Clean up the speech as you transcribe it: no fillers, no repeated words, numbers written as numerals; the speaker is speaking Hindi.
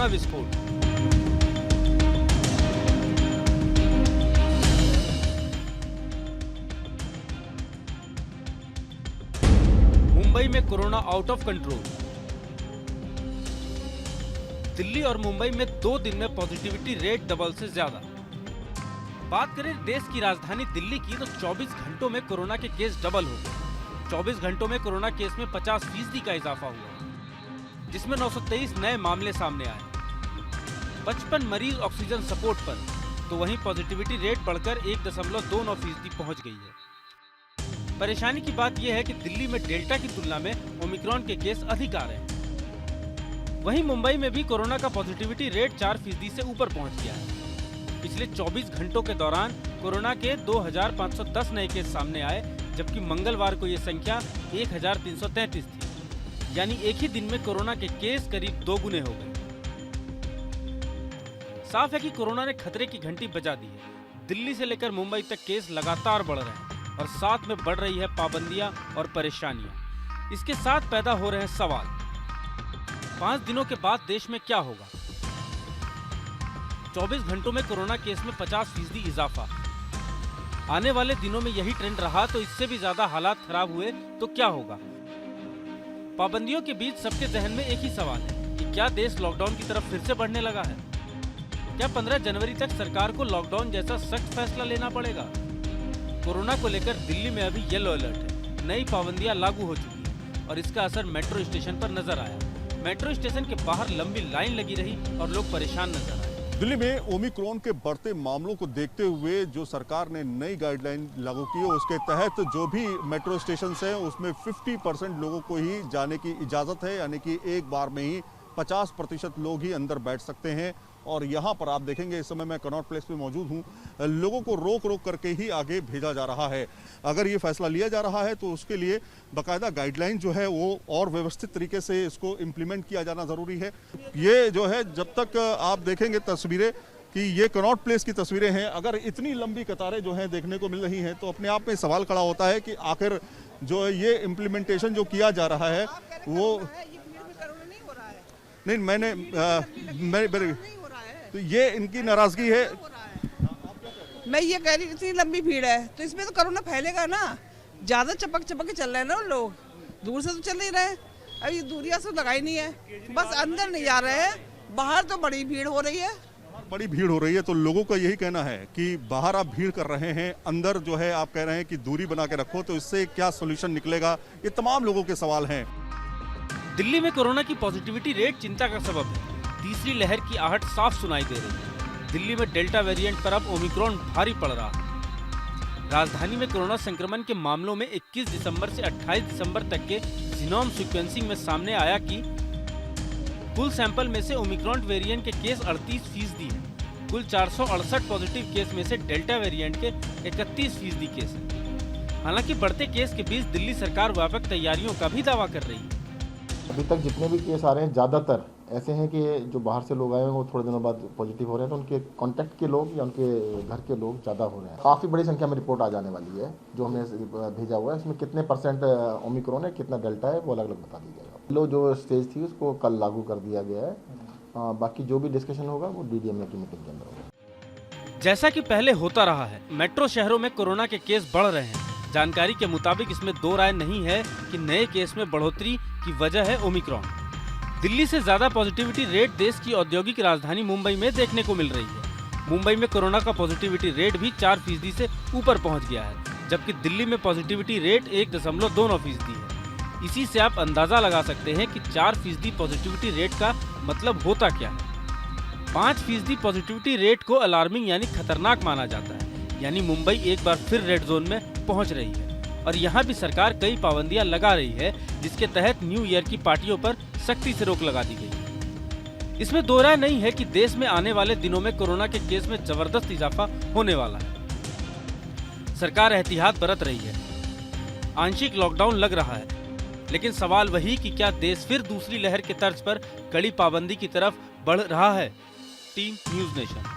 कोरोना विस्फोट। मुंबई में corona out of control. Delhi और मुंबई में 2 दिन में पॉजिटिविटी रेट डबल से ज्यादा। बात करें देश की राजधानी दिल्ली की तो 24 घंटों में कोरोना के केस डबल हो गए। 24 घंटों में कोरोना केस में 50% का इजाफा हुआ, जिसमें 923 नए मामले सामने आए। 55 मरीज ऑक्सीजन सपोर्ट पर, तो वहीं पॉजिटिविटी रेट बढ़कर 1.29% पहुंच गई है। परेशानी की बात यह है कि दिल्ली में डेल्टा की तुलना में ओमिक्रॉन के केस अधिक आ रहे हैं। वहीं मुंबई में भी कोरोना का पॉजिटिविटी रेट 4% से ऊपर पहुंच गया है। पिछले 24 घंटों के दौरान कोरोना के 2510 नए केस सामने आए, जबकि मंगलवार को ये संख्या 1333 थी। यानी एक ही दिन में कोरोना के केस करीब 2 गुने हो गए। साफ है कि कोरोना ने खतरे की घंटी बजा दी है। दिल्ली से लेकर मुंबई तक केस लगातार बढ़ रहे हैं और साथ में बढ़ रही है पाबंदियां और परेशानियां। इसके साथ पैदा हो रहे हैं सवाल, 5 दिनों के बाद देश में क्या होगा? 24 घंटों में कोरोना केस में 50% इजाफा। आने वाले दिनों में यही ट्रेंड रहा तो इससे भी ज्यादा हालात खराब हुए तो क्या होगा? पाबंदियों के बीच सबके जहन में एक ही सवाल है कि क्या देश लॉकडाउन की तरफ फिर से बढ़ने लगा है? क्या 15 जनवरी तक सरकार को लॉकडाउन जैसा सख्त फैसला लेना पड़ेगा? कोरोना को लेकर दिल्ली में अभी येलो अलर्ट है। नई पाबंदियां लागू हो चुकी हैं और इसका असर मेट्रो स्टेशन पर नजर आया। मेट्रो स्टेशन के बाहर लंबी लाइन लगी रही और लोग परेशान नजर आए। दिल्ली में ओमिक्रॉन के बढ़ते मामलों को देखते हुए जो सरकार ने नई गाइडलाइन लागू की है, उसके तहत जो भी मेट्रो स्टेशन हैं उसमें 50% लोगों को ही जाने की इजाज़त है, यानी कि एक बार में ही 50% लोग ही अंदर बैठ सकते हैं। और यहाँ पर आप देखेंगे, इस समय मैं कनॉट प्लेस पे मौजूद हूँ, लोगों को रोक रोक करके ही आगे भेजा जा रहा है। अगर ये फैसला लिया जा रहा है तो उसके लिए बाकायदा गाइडलाइन जो है वो और व्यवस्थित तरीके से इसको इम्प्लीमेंट किया जाना ज़रूरी है। ये जो है, जब तक आप देखेंगे तस्वीरें कि ये कनॉट प्लेस की तस्वीरें हैं, अगर इतनी लंबी कतारें जो हैं देखने को मिल रही हैं तो अपने आप में सवाल खड़ा होता है कि आखिर जो है ये इम्प्लीमेंटेशन जो किया जा रहा है वो नहीं, मैंने तो ये इनकी नाराजगी है। मैं ये कह रही, इतनी लंबी भीड़ है तो इसमें तो कोरोना फैलेगा ना। ज्यादा चपक के चल रहे हैं ना लोग, दूर से तो चल नहीं रहे। अब ये दूरियां सब लगाई नहीं है, बस अंदर नहीं जा रहे हैं। बाहर तो बड़ी भीड़ हो रही है, बड़ी भीड़ हो रही है। तो लोगों का यही कहना है कि बाहर आप भीड़ कर रहे हैं, अंदर जो है आप कह रहे हैं कि दूरी बना के रखो, तो इससे क्या सोल्यूशन निकलेगा? ये तमाम लोगों के सवाल हैं। दिल्ली में कोरोना की पॉजिटिविटी रेट चिंता का सबब है। तीसरी लहर की आहट साफ सुनाई दे रही है। दिल्ली में डेल्टा वेरिएंट पर अब ओमिक्रॉन भारी पड़ रहा है। राजधानी में कोरोना संक्रमण के मामलों में 21 दिसंबर से 28 दिसंबर तक के जीनोम सीक्वेंसिंग में सामने आया कि कुल सैंपल में से ओमिक्रॉन वेरिएंट के केस 38% हैं। कुल 468 पॉजिटिव केस में से डेल्टा वेरिएंट के 31% केस हैं। हालांकि बढ़ते केस के बीच दिल्ली सरकार व्यापक तैयारियों का भी दावा कर रही है। अभी तक जितने भी केस आ रहे हैं ज़्यादातर ऐसे हैं कि जो बाहर से लोग आए हैं वो थोड़े दिनों बाद पॉजिटिव हो रहे हैं, तो उनके कांटेक्ट के लोग या उनके घर के लोग ज़्यादा हो रहे हैं। काफ़ी बड़ी संख्या में रिपोर्ट आ जाने वाली है जो हमने भेजा हुआ है। इसमें कितने % ओमिक्रॉन है, कितना डेल्टा है, वो अलग अलग बता दी जाएगा। लो जो स्टेज थी उसको कल लागू कर दिया गया है। बाकी जो भी डिस्कशन होगा वो DDMA की मीटिंग के अंदर होगा। जैसा कि पहले होता रहा है, मेट्रो शहरों में कोरोना के केस बढ़ रहे हैं। जानकारी के मुताबिक इसमें दो राय नहीं है कि नए केस में बढ़ोतरी की वजह है ओमिक्रॉन। दिल्ली से ज्यादा पॉजिटिविटी रेट देश की औद्योगिक राजधानी मुंबई में देखने को मिल रही है। मुंबई में कोरोना का पॉजिटिविटी रेट भी 4% से ऊपर पहुंच गया है, जबकि दिल्ली में पॉजिटिविटी रेट 1.29% है। इसी से आप अंदाजा लगा सकते हैं कि 4% पॉजिटिविटी रेट का मतलब होता क्या है। 5% पॉजिटिविटी रेट को अलार्मिंग यानी खतरनाक माना जाता है। यानी मुंबई एक बार फिर रेड जोन में पहुंच रही है और यहाँ भी सरकार कई पाबंदियां लगा रही है, जिसके तहत न्यू ईयर की पार्टियों पर सख्ती से रोक लगा दी गई। इसमें दो राय नहीं है कि देश में आने वाले दिनों में कोरोना के केस में जबरदस्त इजाफा होने वाला है। सरकार एहतियात बरत रही है, आंशिक लॉकडाउन लग रहा है, लेकिन सवाल वही कि क्या देश फिर दूसरी लहर के तर्ज पर कड़ी पाबंदी की तरफ बढ़ रहा है। Team news nation.